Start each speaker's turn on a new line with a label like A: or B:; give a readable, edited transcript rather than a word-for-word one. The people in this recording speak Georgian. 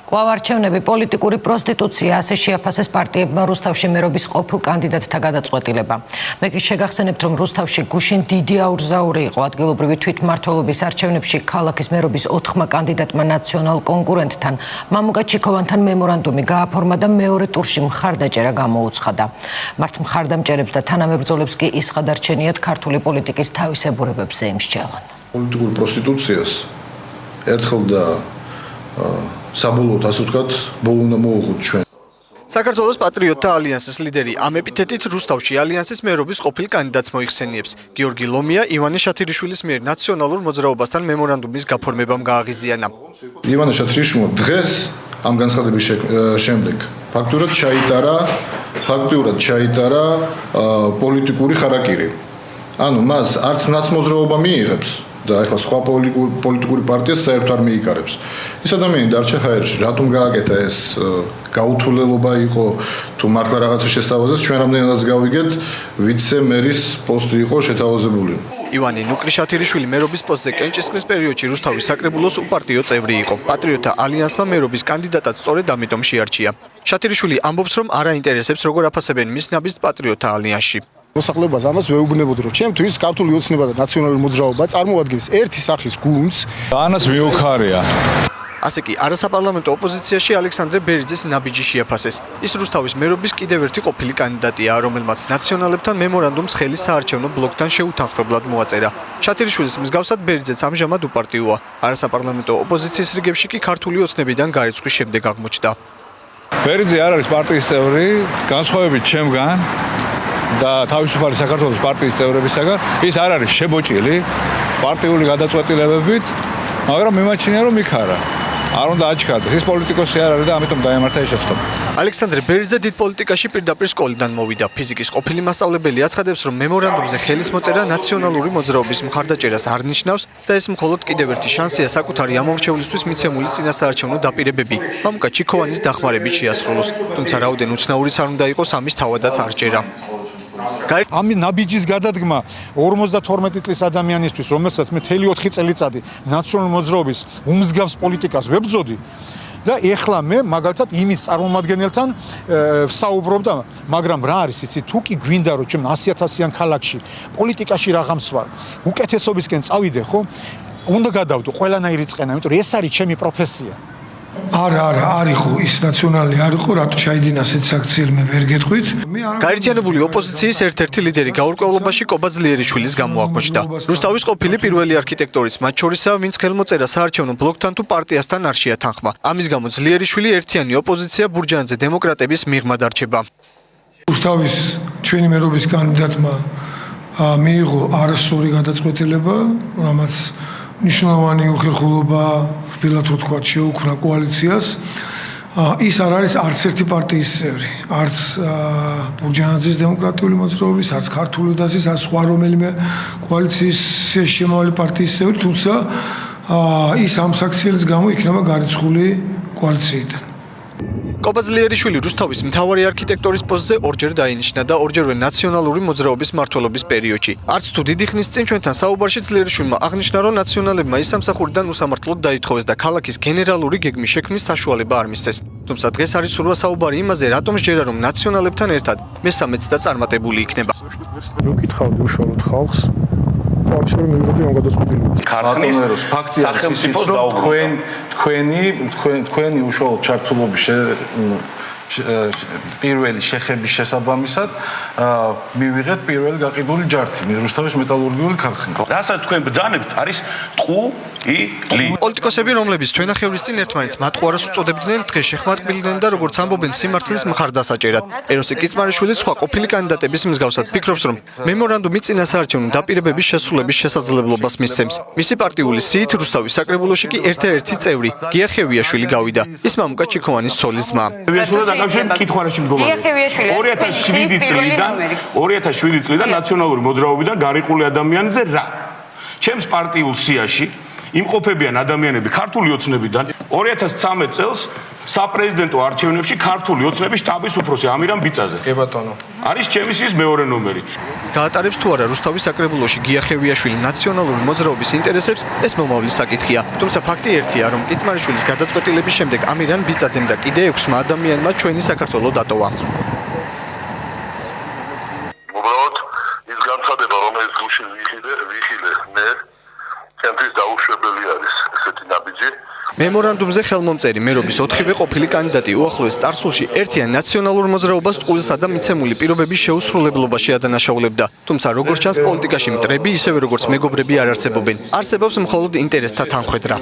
A: Კვლავ-არჩევნები პოლიტიკური პროსტიტუცია ასე შეაფასეს პარტიებმა რუსთავში მერობის ყოფილ კანდიდატთა გადაწყვეტილება. მე კი შეგახსენებთ, რომ რუსთავში გუშინ დიდი აურზაური იყო ადგილობრივი თვითმმართველობის არჩევნებში ქალაქის მერობის 4 კანდიდატმა ნაციონალ კონკურენტთან მამუკა ჩიქოვანთან მემორანდუმი გააფორმა და მეორე ტურში მხარდაჭერა გამოუცხადა. მართ მხარდამჭერებს და თანამებრძოლებს კი ის ხადარჩენიათ ქართული პოლიტიკის თავისებურებებზე იმსჯელონ.
B: პოლიტიკურ პროსტიტუციას ერთხელ და საბოლოოდ ასე ვთქვათ, ბოლო უნდა მოუღოთ ჩვენ.
C: საქართველოს პატრიოტთა ალიანსის ლიდერი ამ ეპითეტით რუსთავში ალიანსის მერობის ყოფილ კანდიდატს მოიხსენიებს. გიორგი ლომია ივანე შათირიშვილის მიერ ნაციონალურ მოძრაობასთან მემორანდუმის გაფორმებამ გააღიზიანა.
B: ივანე შათირიშვილმა დღეს ამ განცხადების შემდეგ ფაქტურად ჩაიტარა პოლიტიკური ხარაკირი. ანუ მას არც ნაცმოძრაობა მიიღებს და ახლა სხვა პოლიტიკური პარტიას საერთოდ არ მიიკარებს. ის ადამიანი დარჩა ჰაერში, რატომ გააკეთა ეს გაუთვლელობა იყო თუ მართლა რაღაცა შესთავაზეს, ჩვენ რამდენადაც გავიგეთ, ვიცე-მერის პოსტი იყო შეთავაზებული.
C: ივანე ნუკრიშათირიშვილი მერობის პოსტზე კენჭისყრის პერიოდში რუსთავის საკრებულოს უპარტიო წევრი იყო. პატრიოტთა ალიანსმა მერობის კანდიდატად სწორედ ამიტომ შეარჩია. შათირიშვილი ამბობს, რომ არ აინტერესებს როგორ აფასებენ მის ნაბიჯს პატრიოტთა ალიანსში.
D: მოსახლეობას ამას ვეუბნებოდი, რომ ჩემთვის ქართული ოცნება და ნაციონალური მოძრაობა წარმოადგენს ერთი სახის გუნდს.
E: ანას მიუხარია.
C: ასე კი არასაპარლამენტო ოპოზიციაში ალექსანდრე ბერიძეს ნაბიჯი შეაფასეს. ის რუსთავის მერობის კიდევ ერთი ყოფილი კანდიდატია, რომელმაც ნაციონალებთან მემორანდუმს ხელი საარჩევნო ბლოკთან შეუთანხმებლად მოაწერა. შათირიშვილის მსგავსად ბერიძეც ამჟამად უპარტიოა. არასაპარლამენტო ოპოზიციის რიგებში კი ქართული ოცნებიდან გარიცხვის შემდეგ აღმოჩნდა.
E: ბერიძე არ არის პარტიის წევრი, განსხვავებით ჩემგან და თავისუფალი საქართველოს პარტიის წევრებისაგან, ის არ არის შებოჭილი პარტიული გადაწყვეტილებებით, მაგრამ მიმაჩნია რომ იქარა. არ უნდა აჩქარდეს. ის პოლიტიკოსი არ არის და ამიტომ დაემართა ეს შეცდომა.
C: ალექსანდრე ბერიძე დიდ პოლიტიკაში პირდაპირ სკოლიდან მოვიდა. ფიზიკის ყოფილი მასწავლებელი აცხადებს, რომ მემორანდუმზე ხელის მოწერა ნაციონალური მოძრაობის მხარდაჭერას არ ნიშნავს და ეს მხოლოდ კიდევ ერთი შანსია საკუთარი ამორჩევლისთვის მიცემული წინასაარჩევნო დაპირებები მამუკა ჩიქოვანის დახმარებით შეასრულოს. თუმცა რაოდენ უცნაურიც არ უნდა იყოს, ამის თავადაც არ ჯერა.
D: ამ ნაბიჯის გადადგმა 52 წლის ადამიანისთვის, რომელსაც მე 4 წელიწადი ნაციონალური მოძრაობის უმსგავს პოლიტიკას ვებრძოდი და ეხლა მე მაგალითად იმის წარმომადგენელთან ვსაუბრობდა, მაგრამ რა არის იცი, თუ კი გვინდა რომ ჩვენ 100,000-იან ქალაქში პოლიტიკაში რაღაც ვარ, უკეთესობისკენ წავიდე, ხო? უნდა გადავდო ყველანაირი წყენა, იმიტომ რომ ეს არის ჩემი პროფესია.
F: არ იყო ის ნაციონალი არ იყო, რატო ჩაიდინას ეს აქციელი მე ვერ გეტყვით.
C: გაერთიანებული ოპოზიციის ერთ-ერთი ლიდერი გაურკვევლობაში კობა ძლიერიშვილის გამო აღმოჩნდა. რუსთავის ყოფილი პირველი არქიტექტორის მათ შორისაა, ვინც ხელმოწერა საარჩევნო ბლოკთან თუ პარტიასთან არ შეათანხმა. ამის გამო ძლიერიშვილი ერთიანი ოპოზიცია ბურჯანძე დემოკრატების მიღმა დარჩება.
F: რუსთავის ჩვენი მერობის კანდიდატმა მიიღო არასწორი გადაწყვეტილება, რამაც ნიშნავანი უხერხულობა რბილად ვთქვათ შეუქმნა კოალიციას. ის არ არის არც ერთი პარტიის წევრი, არც ბურჯანაძის დემოკრატიული მოძრაობის, არც ქართული ოცნების, არც სხვა რომელიმე კოალიციის შემავალი პარტიის წევრი, თუმცა ის ამ საქციელის გამო იქნება გარიცხული კოალიციიდან.
C: კობა ძლიერიშვილი რუსთავის მთავარი არქიტექტორის პოსტზე ორჯერ დაინიშნა და ორჯერვე ნაციონალური მოძრაობის მმართველობის პერიოდში. არც თუ დიდი ხნის წინ ჩვენთან საუბარში ძლიერიშვილმა აღნიშნა, რომ ნაციონალებმა ის სამსახურიდან უსამართლოდ დაითხოვეს და ქალაქის გენერალური გეგმის შექმნის საშუალება არ მისცეს. თუმცა დღეს არის სურვა საუბარი იმაზე, რატომ შეერა რომ ნაციონალებთან ერთად მესამეც და წარმატებული იქნება.
D: რო კითხავდი უშუალოდ ხალხს აქციური მიღები ამ გადაწყვეტილებას.
B: ქართლის ფაქტია ის, რომ თქვენი უშუალო ჩართულობის პირველი შეხების შესაბამისად მივიღეთ პირველი გაყიდული ჯართი რუსთავის მეტალურგიული ქარხანა.
G: რასაც თქვენ ბრძანებთ არის ტყუილი.
C: პოლიტიკოსები, რომლებიც ჩვენახევრის წინ ერთმანეთს მატყუარას უწოდებდნენ, დღეს შეხმატყბილდნენ და როგორც ამბობენ, სიმართლის მხარდასაჭერად. ეროსი კიცმარიშვილი სხვა ყოფილი კანდიდატების მსგავსად ფიქრობს, რომ მემორანდუმი წინასაარჩევნო დაპირებების შესრულების შესაძლებლობას მისცემს. მისი პარტიული სიით რუსთავის საკრებულოში კი ერთ-ერთი წევრი გია ხევიაშვილი გავიდა. ის მამუკა ჩიქოვანის ცოლის ძმა.
G: კითხვარაში მდგომარეა. 2007 წლიდან ნაციონალური მოძრაობიდან გარიყული ადამიანზე რა? ჩემს პარტიულ სიაში იმყოფებიან ადამიანები ქართული ოცნებიდან 2013 წელს საპრეზიდენტო არჩევნებში ქართული ოცნების შტაბის უფროსი ამირან ბიწაზე.
H: კი ბატონო.
G: არის ჩემი სიის მეორე ნომერი.
C: გაატარებს თუ არა რუსთავის საკრებულოში გიახევიაშვილი ნაციონალური მოძრაობის ინტერესებს, ეს მომავლის საკითხია. თუმცა ფაქტი ერთია, რომ კიცმარიშვილის გადაწყვეტილების შემდეგ ამირან ბიწაძემ და კიდე 6 ადამიანმა ჩვენი საქართველო დატოვა.
I: უბრალოდ ის განცხადება, რომელიც გუშინ ვიხილე მე, ჩემთვის დაუშვებელი არის ესეთი ნაბიჯი.
C: მემორანდუმზე ხელმომწერი მერობის 4-ვე ყოფილი კანდიდატი უახლოეს წარსულში ერთიან ნაციონალურ მოძრაობას ტყუილსა და მიცემული პირობების შეუსრულებლობაში ადანაშაულებდა. თუმცა როგორც ჩანს პოლიტიკაში მტრები ისევე როგორც მეგობრები არ არსებობენ. არსებობს მხოლოდ ინტერესთა თანხვედრა.